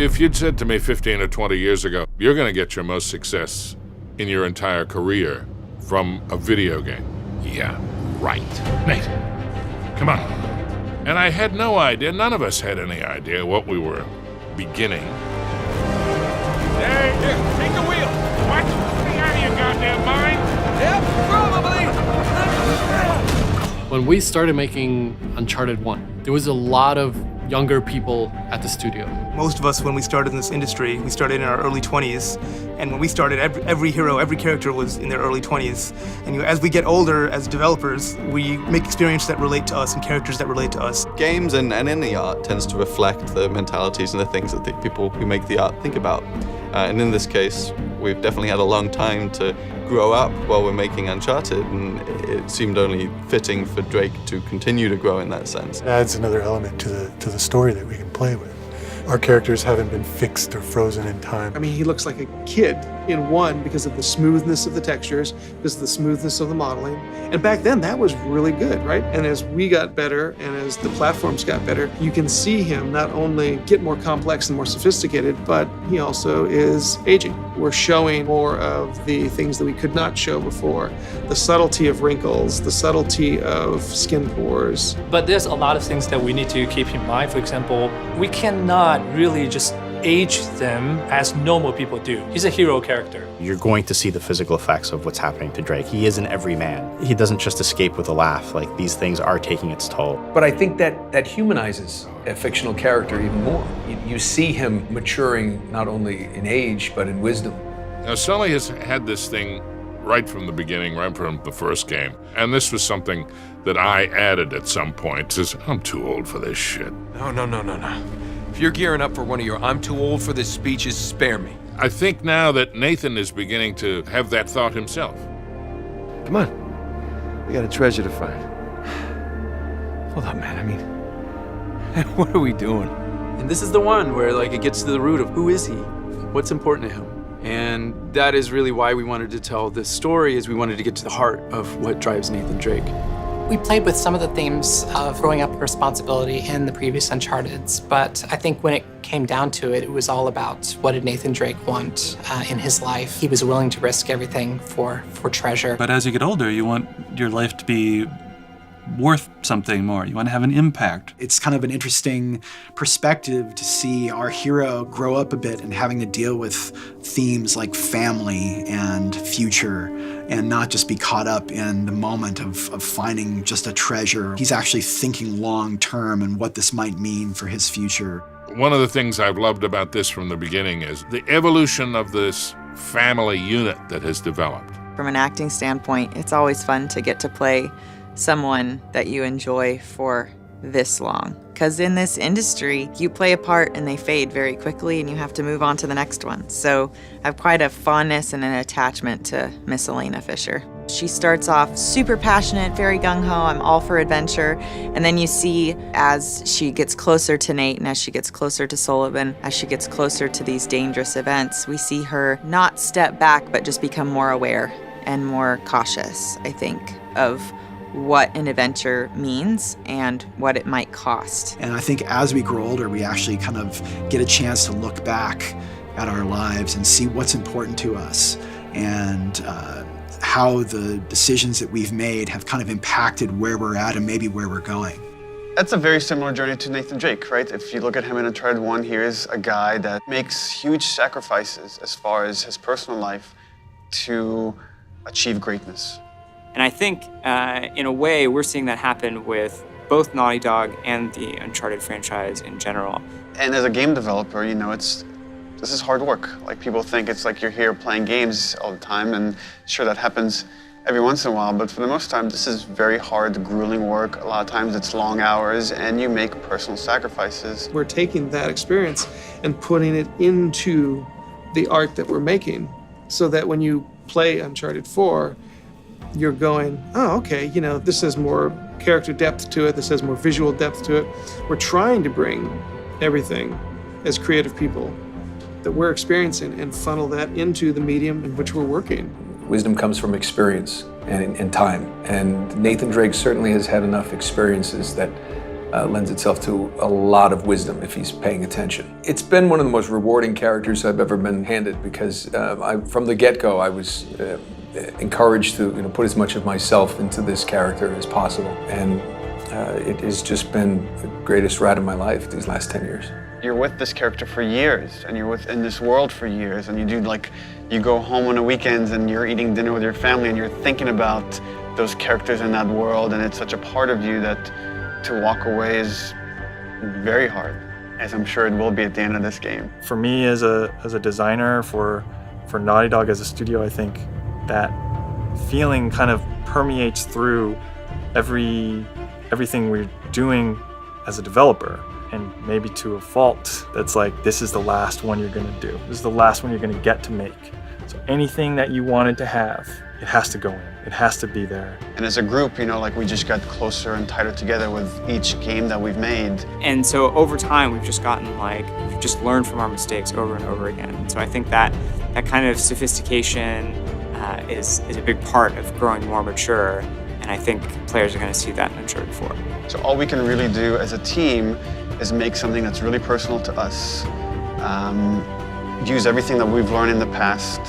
If you'd said to me 15 or 20 years ago, you're going to get your most success in your entire career from a video game. Yeah, right. Nate, come on. And I had no idea, none of us had any idea what we were beginning. Hey, here, take the wheel. What? Stay out of your goddamn mind. Yep, probably. When we started making Uncharted 1, there was a lot of younger people at the studio. Most of us, when we started in this industry, we started in our early 20s. And when we started, every hero, every character was in their early 20s. And as we get older as developers, we make experiences that relate to us and characters that relate to us. Games and any art tends to reflect the mentalities and the things that the people who make the art think about. And in this case, we've definitely had a long time to grow up while we're making Uncharted, and it seemed only fitting for Drake to continue to grow in that sense. It adds another element to the story that we can play with. Our characters haven't been fixed or frozen in time. I mean, he looks like a kid in one because of the smoothness of the textures, because of the smoothness of the modeling. And back then, that was really good, right? And as we got better and as the platforms got better, you can see him not only get more complex and more sophisticated, but he also is aging. We're showing more of the things that we could not show before. The subtlety of wrinkles, the subtlety of skin pores. But there's a lot of things that we need to keep in mind. For example, we cannot really just age them as normal people do. He's a hero character. You're going to see the physical effects of what's happening to Drake. He is an everyman. He doesn't just escape with a laugh. Like, these things are taking its toll. But I think that humanizes a fictional character even more. You see him maturing not only in age, but in wisdom. Now, Sully has had this thing right from the beginning, right from the first game. And this was something that I added at some point. Says, I'm too old for this shit. No. If you're gearing up for one of your I'm too old for this speeches, spare me. I think now that Nathan is beginning to have that thought himself. Come on. We got a treasure to find. Hold up, man. I mean, what are we doing? And this is the one where, like, it gets to the root of who is he? What's important to him? And that is really why we wanted to tell this story, is we wanted to get to the heart of what drives Nathan Drake. We played with some of the themes of growing up with responsibility in the previous Uncharted's, but I think when it came down to it, it was all about what did Nathan Drake want in his life. He was willing to risk everything for treasure. But as you get older, you want your life to be worth something more. You want to have an impact. It's kind of an interesting perspective to see our hero grow up a bit and having to deal with themes like family and future, and not just be caught up in the moment of finding just a treasure. He's actually thinking long term and what this might mean for his future. One of the things I've loved about this from the beginning is the evolution of this family unit that has developed. From an acting standpoint, it's always fun to get to play someone that you enjoy for this long. Because in this industry, you play a part and they fade very quickly and you have to move on to the next one. So I have quite a fondness and an attachment to Miss Elena Fisher. She starts off super passionate, very gung-ho, I'm all for adventure. And then you see as she gets closer to Nate and as she gets closer to Sullivan, as she gets closer to these dangerous events, we see her not step back, but just become more aware and more cautious, I think, of what an adventure means and what it might cost. And I think as we grow older, we actually kind of get a chance to look back at our lives and see what's important to us and how the decisions that we've made have kind of impacted where we're at and maybe where we're going. That's a very similar journey to Nathan Drake, right? If you look at him in Uncharted 1, here's a guy that makes huge sacrifices as far as his personal life to achieve greatness. And I think, in a way, we're seeing that happen with both Naughty Dog and the Uncharted franchise in general. And as a game developer, you know, this is hard work. Like, people think it's like you're here playing games all the time, and sure, that happens every once in a while, but for the most time, this is very hard, grueling work. A lot of times it's long hours, and you make personal sacrifices. We're taking that experience and putting it into the art that we're making, so that when you play Uncharted 4, you're going, oh, okay, you know, this has more character depth to it, this has more visual depth to it. We're trying to bring everything as creative people that we're experiencing and funnel that into the medium in which we're working. Wisdom comes from experience and time. And Nathan Drake certainly has had enough experiences that lends itself to a lot of wisdom if he's paying attention. It's been one of the most rewarding characters I've ever been handed because from the get-go I was encouraged to put as much of myself into this character as possible, and it has just been the greatest ride of my life these last 10 years. You're with this character for years, and you're in this world for years, and you go home on the weekends and you're eating dinner with your family and you're thinking about those characters in that world, and it's such a part of you that to walk away is very hard, as I'm sure it will be at the end of this game. For me as a designer, for Naughty Dog as a studio, I think that feeling kind of permeates through everything we're doing as a developer, and maybe to a fault. That's like, this is the last one you're gonna do. This is the last one you're gonna get to make. So anything that you wanted to have, it has to go in. It has to be there. And as a group, we just got closer and tighter together with each game that we've made. And so over time, we've just gotten we've just learned from our mistakes over and over again. And so I think that kind of sophistication is a big part of growing more mature. And I think players are going to see that in Uncharted 4. So all we can really do as a team is make something that's really personal to us. Use everything that we've learned in the past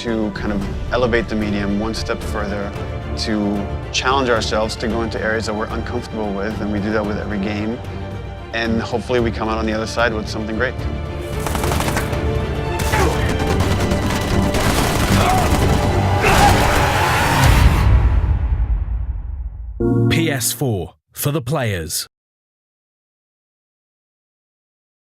to kind of elevate the medium one step further, to challenge ourselves to go into areas that we're uncomfortable with, and we do that with every game. And hopefully we come out on the other side with something great. PS4 for the players.